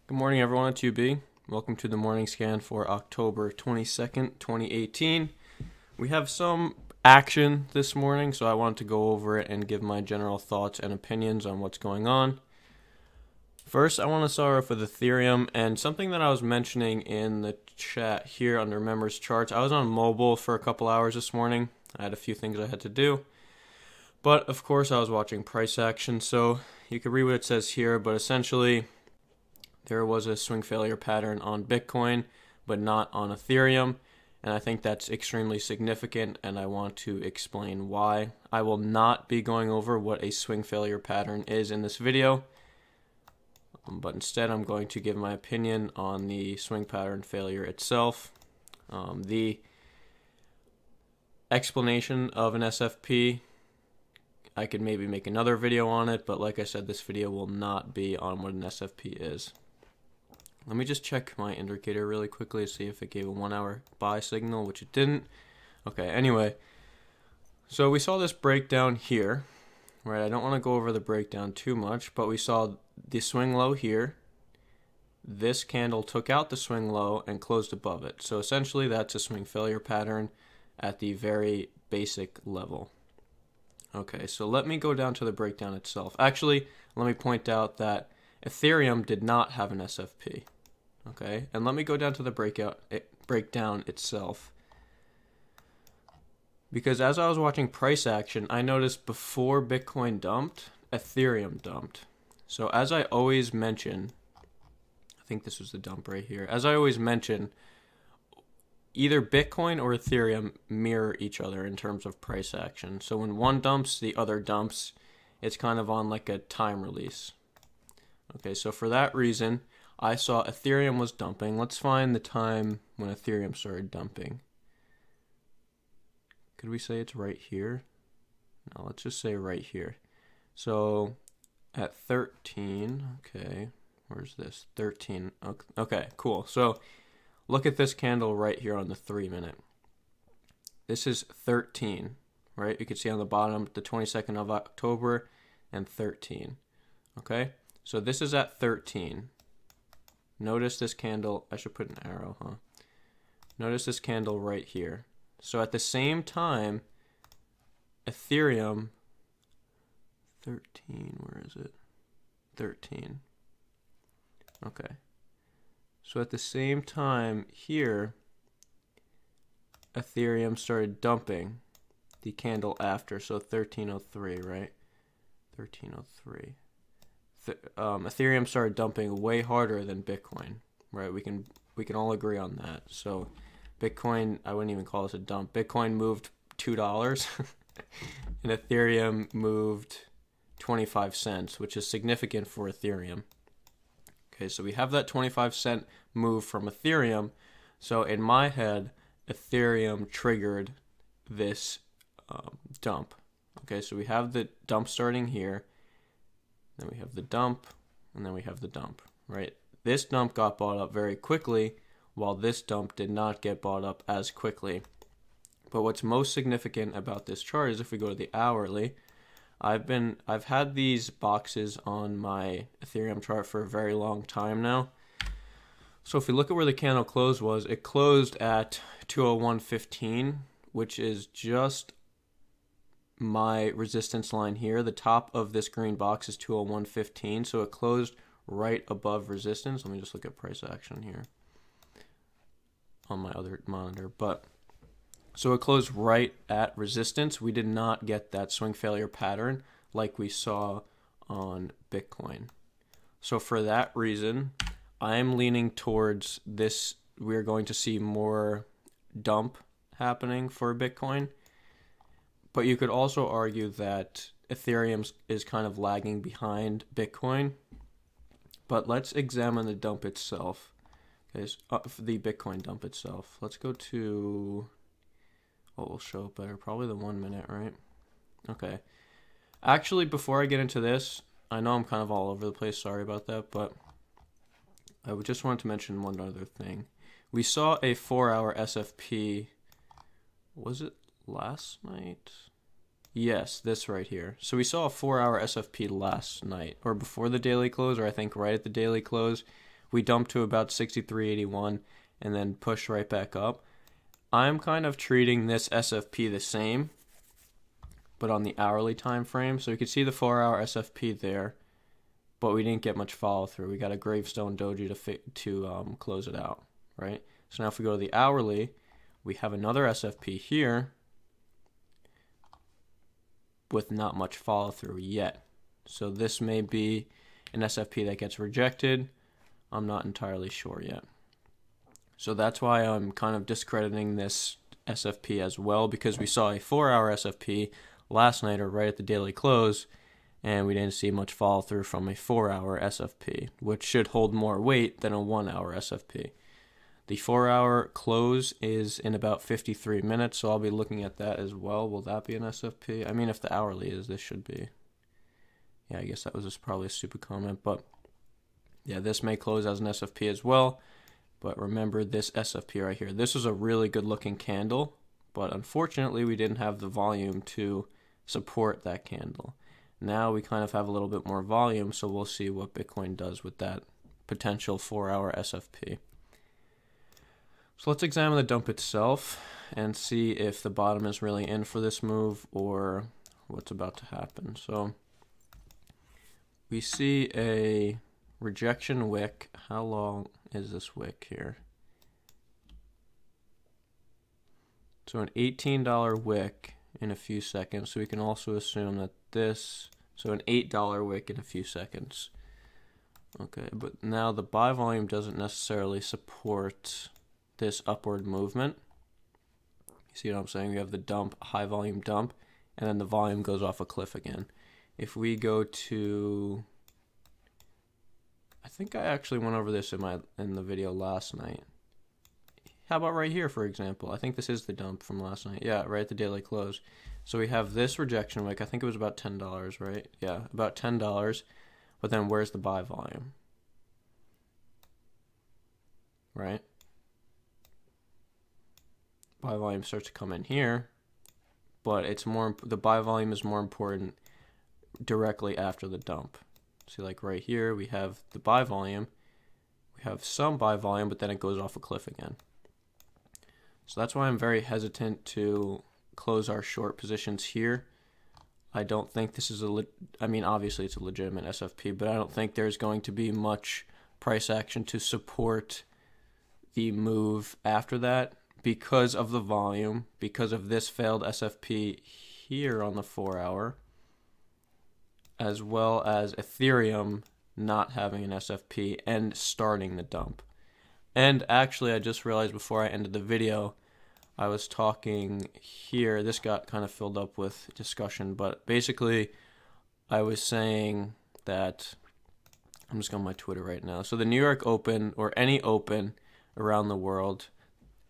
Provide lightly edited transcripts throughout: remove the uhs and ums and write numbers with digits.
Good morning, everyone. It's UB. Welcome to the morning scan for October 22nd, 2018. We have some action this morning, so I wanted to go over it and give my general thoughts and opinions on what's going on. First, I want to start off with Ethereum and something that I was mentioning in the chat here under members charts. I was on mobile for a couple hours this morning. I had a few things I had to do. But, of course, I was watching price action, so you can read what it says here, but essentially there was a swing failure pattern on Bitcoin, but not on Ethereum, and I think that's extremely significant, and I want to explain why. I will not be going over what a swing failure pattern is in this video, but instead I'm going to give my opinion on the swing pattern failure itself. The explanation of an SFP, I could maybe make another video on it, but like I said, this video will not be on what an SFP is. Let me just check my indicator really quickly to see if it gave a 1 hour buy signal, which it didn't. Okay, anyway, so we saw this breakdown here, right? I don't want to go over the breakdown too much, but we saw the swing low here. This candle took out the swing low and closed above it. So essentially that's a swing failure pattern at the very basic level. Okay, so let me go down to the breakdown itself. Actually, let me point out that Ethereum did not have an SFP. Okay, and let me go down to the breakdown itself. Because as I was watching price action, I noticed before Bitcoin dumped, Ethereum dumped. So as I always mention, I think this was the dump right here. As I always mention, either Bitcoin or Ethereum mirror each other in terms of price action. So when one dumps, the other dumps. It's kind of on like a time release. Okay, so for that reason, I saw Ethereum was dumping. Let's find the time when Ethereum started dumping. Could we say it's right here? No, let's just say right here. So at 13, okay, where's this? 13, okay, cool. So look at this candle right here on the 3 minute. This is 13, right? You can see on the bottom the 22nd of October and 13, okay? So this is at 13. Notice this candle, I should put an arrow, huh? Notice this candle right here. So at the same time, Ethereum, 13, where is it? 13. Okay. So at the same time here, Ethereum started dumping the candle after, so 1303, right? 1303. Ethereum started dumping way harder than Bitcoin, right? We can all agree on that. So Bitcoin, I wouldn't even call this a dump. Bitcoin moved $2 and Ethereum moved 25 cents, which is significant for Ethereum. Okay, so we have that 25-cent move from Ethereum. So in my head, Ethereum triggered this dump. Okay, so we have the dump starting here. Then we have the dump, and then we have the dump, right? This dump got bought up very quickly, while this dump did not get bought up as quickly. But what's most significant about this chart is if we go to the hourly, I've had these boxes on my Ethereum chart for a very long time now. So if we look at where the candle close was, it closed at 201.15, which is just my resistance line here. The top of this green box is 201.15, so it closed right above resistance. Let me just look at price action here on my other monitor. But so it closed right at resistance. We did not get that swing failure pattern like we saw on Bitcoin. So for that reason, I'm leaning towards this. We're going to see more dump happening for Bitcoin. But you could also argue that Ethereum is kind of lagging behind Bitcoin. But let's examine the dump itself. Okay, so, the Bitcoin dump itself. Let's go to what will show better. Probably the 1 minute, right? Okay. Actually, before I get into this, I know I'm kind of all over the place. Sorry about that. But I just wanted to mention one other thing. We saw a 4-hour SFP. Was it last night? Yes, this right here. So we saw a 4-hour SFP last night, or before the daily close, or I think right at the daily close, We dumped to about 63.81 and then pushed right back up. I'm kind of treating this SFP the same, but on the hourly time frame. So you can see the 4-hour SFP there, but we didn't get much follow through. We got a gravestone doji to close it out, right? So now if we go to the hourly, we have another SFP here with not much follow through yet. So this may be an SFP that gets rejected. I'm not entirely sure yet. So that's why I'm kind of discrediting this SFP as well, because we saw a 4-hour SFP last night or right at the daily close, and we didn't see much follow through from a 4-hour SFP, which should hold more weight than a 1-hour SFP. The 4-hour close is in about 53 minutes, so I'll be looking at that as well. Will that be an SFP? I mean, if the hourly is, this should be. Yeah, I guess that was just probably a stupid comment, but yeah, this may close as an SFP as well. But remember this SFP right here. This was a really good looking candle, but unfortunately we didn't have the volume to support that candle. Now we kind of have a little bit more volume, so we'll see what Bitcoin does with that potential 4-hour SFP. So let's examine the dump itself and see if the bottom is really in for this move or what's about to happen. So we see a rejection wick. How long is this wick here? So an $18 wick in a few seconds. So we can also assume that this, so an $8 wick in a few seconds. Okay, but now the buy volume doesn't necessarily support this upward movement. You see what I'm saying? We have the dump, high volume dump, and then the volume goes off a cliff again. If we go to, I think I actually went over this in the video last night. How about right here, for example? I think this is the dump from last night. Yeah, right at the daily close. So we have this rejection wick. I think it was about $10, right? Yeah, about $10. But then where's the buy volume? Right? Buy volume starts to come in here, but it's more, the buy volume is more important directly after the dump. See, like right here, we have the buy volume. We have some buy volume, but then it goes off a cliff again. So that's why I'm very hesitant to close our short positions here. I don't think this is I mean, obviously it's a legitimate SFP, but I don't think there's going to be much price action to support the move after that because of the volume, because of this failed SFP here on the 4-hour, as well as Ethereum not having an SFP and starting the dump. And actually, I just realized before I ended the video, I was talking here, this got kind of filled up with discussion, but basically I was saying that, I'm just going to my Twitter right now. So the New York Open, or any open around the world,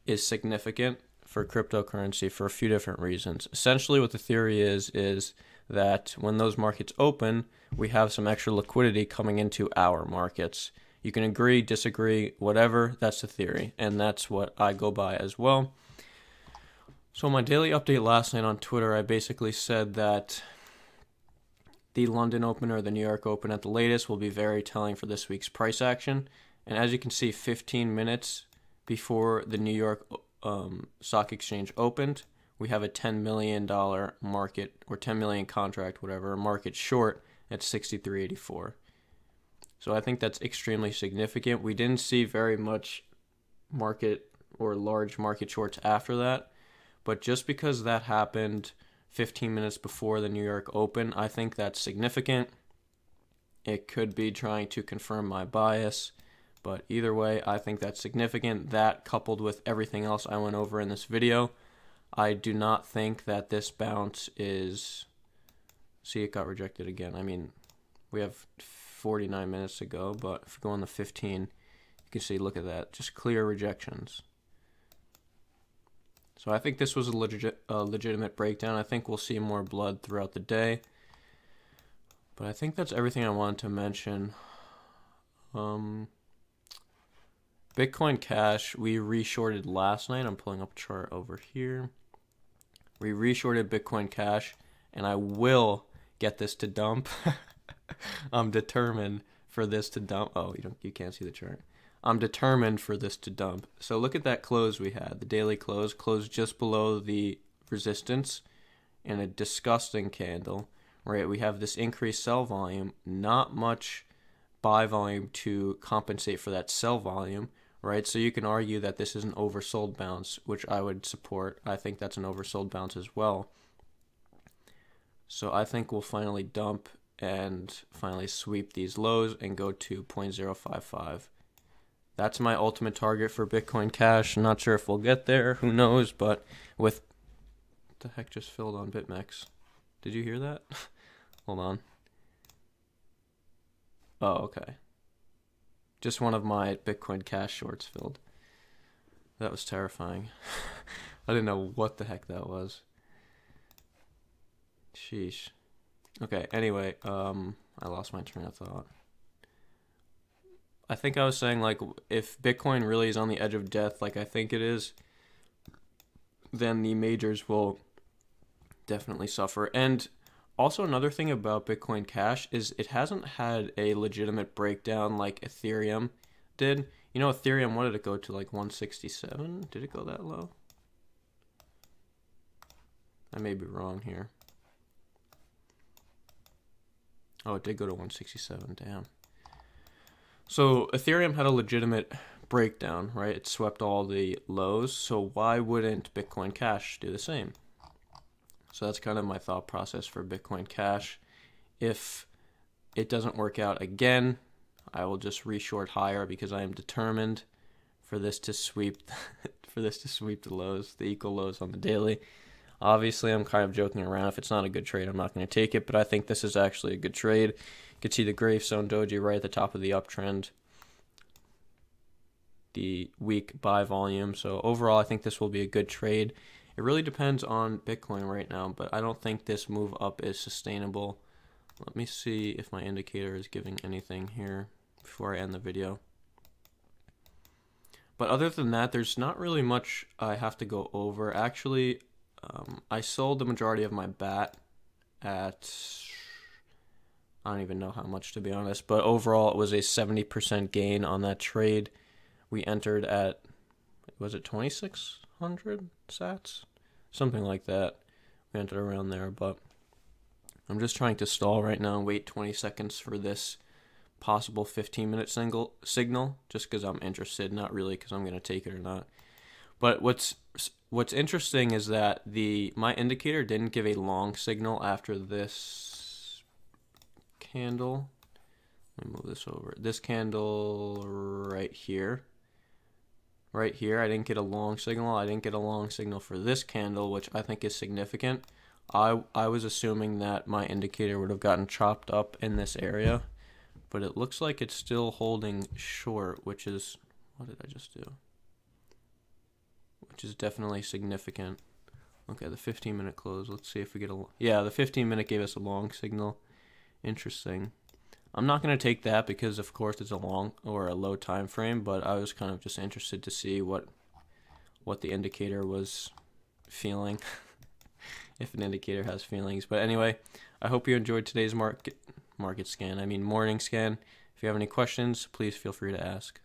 is significant for cryptocurrency for a few different reasons. Essentially what the theory is that when those markets open, we have some extra liquidity coming into our markets. You can agree, disagree, whatever, that's the theory, and that's what I go by as well. So my daily update last night on Twitter, I basically said that the London Open or the New York Open at the latest will be very telling for this week's price action. And as you can see, 15 minutes before the New York Stock Exchange opened, we have a $10 million market, or 10 million contract, whatever, market short at 63.84. So I think that's extremely significant. We didn't see very much market or large market shorts after that, but just because that happened 15 minutes before the New York Open, I think that's significant. It could be trying to confirm my bias, but either way, I think that's significant. That coupled with everything else I went over in this video, I do not think that this bounce is, see, it got rejected again. I mean, we have 49 minutes to go, but if we go on the 15, you can see, look at that, just clear rejections. So I think this was a legitimate breakdown. I think we'll see more blood throughout the day. But I think that's everything I wanted to mention. Bitcoin Cash, we reshorted last night. I'm pulling up a chart over here. We reshorted Bitcoin Cash, and I will get this to dump. I'm determined for this to dump. Oh, you can't see the chart. I'm determined for this to dump. So look at that close we had. The daily close closed just below the resistance in a disgusting candle, right? We have this increased sell volume, not much buy volume to compensate for that sell volume, right? So you can argue that this is an oversold bounce, which I would support. I think that's an oversold bounce as well. So I think we'll finally dump and finally sweep these lows and go to 0.055. That's my ultimate target for Bitcoin Cash. I'm not sure if we'll get there. Who knows? But with... What the heck just filled on BitMEX? Did you hear that? Hold on. Oh, okay. Just one of my Bitcoin Cash shorts filled. That was terrifying. I didn't know what the heck that was. Sheesh. Okay, anyway, I lost my train of thought. I think I was saying, like, if Bitcoin really is on the edge of death, like I think it is, then the majors will definitely suffer. And also another thing about Bitcoin Cash is it hasn't had a legitimate breakdown like Ethereum did. You know, Ethereum, what did it go to, like 167? Did it go that low? I may be wrong here. Oh, it did go to 167, damn. So Ethereum had a legitimate breakdown, right? It swept all the lows, so why wouldn't Bitcoin Cash do the same? So that's kind of my thought process for Bitcoin Cash. If it doesn't work out again, I will just reshort higher because I am determined for this to sweep the lows, the equal lows on the daily. Obviously, I'm kind of joking around. If it's not a good trade, I'm not going to take it, but I think this is actually a good trade. You can see the Gravestone Doji right at the top of the uptrend. The weak buy volume. So overall, I think this will be a good trade. It really depends on Bitcoin right now, but I don't think this move up is sustainable. Let me see if my indicator is giving anything here before I end the video. But other than that, there's not really much I have to go over. Actually, I sold the majority of my BAT at, I don't even know how much to be honest, but overall it was a 70% gain on that trade. We entered at, was it 2,600 sats? Something like that. We entered around there, but I'm just trying to stall right now and wait 20 seconds for this possible 15-minute signal, just because I'm interested, not really because I'm going to take it or not. But what's interesting is that my indicator didn't give a long signal after this candle. Let me move this over. This candle right here. Right here, I didn't get a long signal. I didn't get a long signal for this candle, which I think is significant. I was assuming that my indicator would have gotten chopped up in this area, but it looks like it's still holding short, which is, what did I just do? Which is definitely significant. Okay, the 15-minute close. Let's see if we get a... Yeah, the 15-minute gave us a long signal. Interesting. I'm not going to take that because, of course, it's a long or a low time frame, but I was kind of just interested to see what the indicator was feeling, if an indicator has feelings. But anyway, I hope you enjoyed today's morning scan. If you have any questions, please feel free to ask.